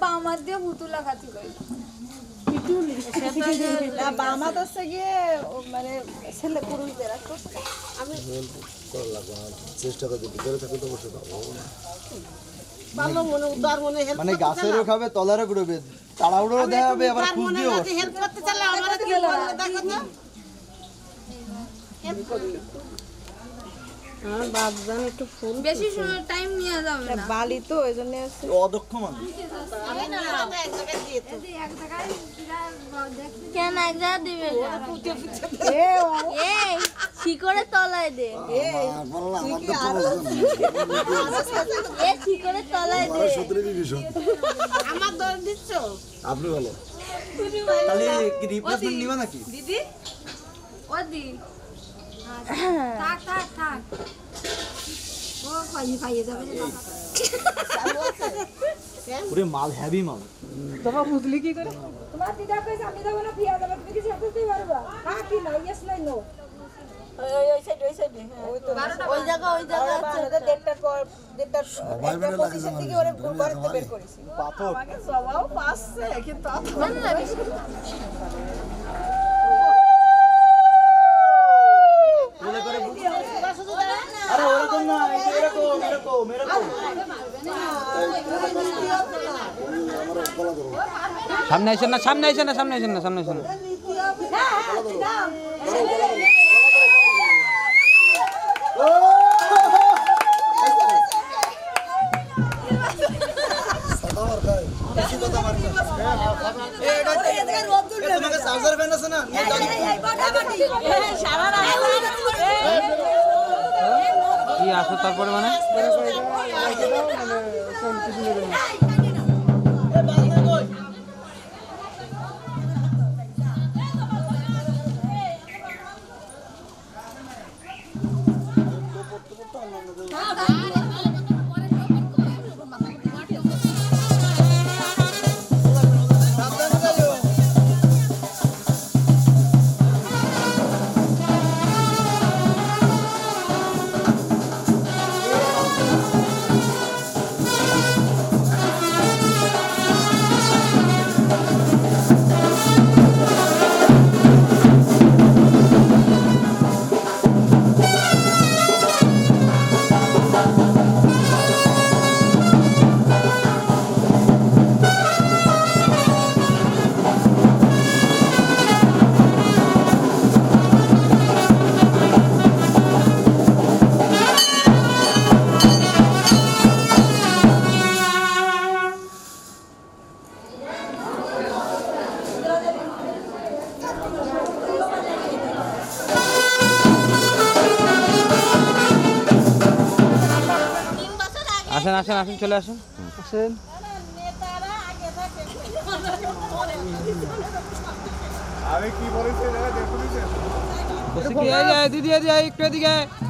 বামার দিয়ে পুতুলা খাচ্ছি বামাত হচ্ছে গিয়ে মানে ছেলে পুরুষদের আমি চেষ্টা করতে ভিতরে থাকলে তো বসে পাবো মানে গাছেরও খাবে তলারও করবে তাড়াহুড়ো দেওয়া হবে আবার খুব দিও হেল্প করতে চাইলে আমারে কি বলবো দেখো তো আমার বাপজান একটু ফুল বেশি টাইম নিয়ে যাবে না বালি তো এইজন্য অদক্ষ মানুষ কেন এক জায়গা দিবে এই শিকড়ে তলায় দে এই শিকড়ে তলায় দে আমার দর দিচ্ছ আপনি বলো তাহলে কি রিপ্লেসমেন্ট নিবা নাকি দিদি ও দি থাক থাক থাক ও পাইয়ে যাবে পুরো মাল হেভি মাল তোমার বুঝলি কি করে তোমার দিদা কইছে আমি দেব না ফিয়া দেব তুমি কি সাথে পারবা হ্যাঁ কি না ইয়েস নাই নো ওই সাইডে ওই জায়গা আছে দেড়টার পর দেড়টার পজিশন থেকে ওরে ঘরতে বের করেছি পাথর আমাকে সবাও পাচ্ছে কিন্তু আরে ওরকম না এরকম এরকম এরকম সামনে আইছেন না সামনে আইছেন না সামনে আইছেন না সামনে আইছেন না কি আসো তারপরে মানে আসেন আসেন আসেন চলে আসেন আসেন আমি কি বলেছি দেখুন দিদি একটু এদিকে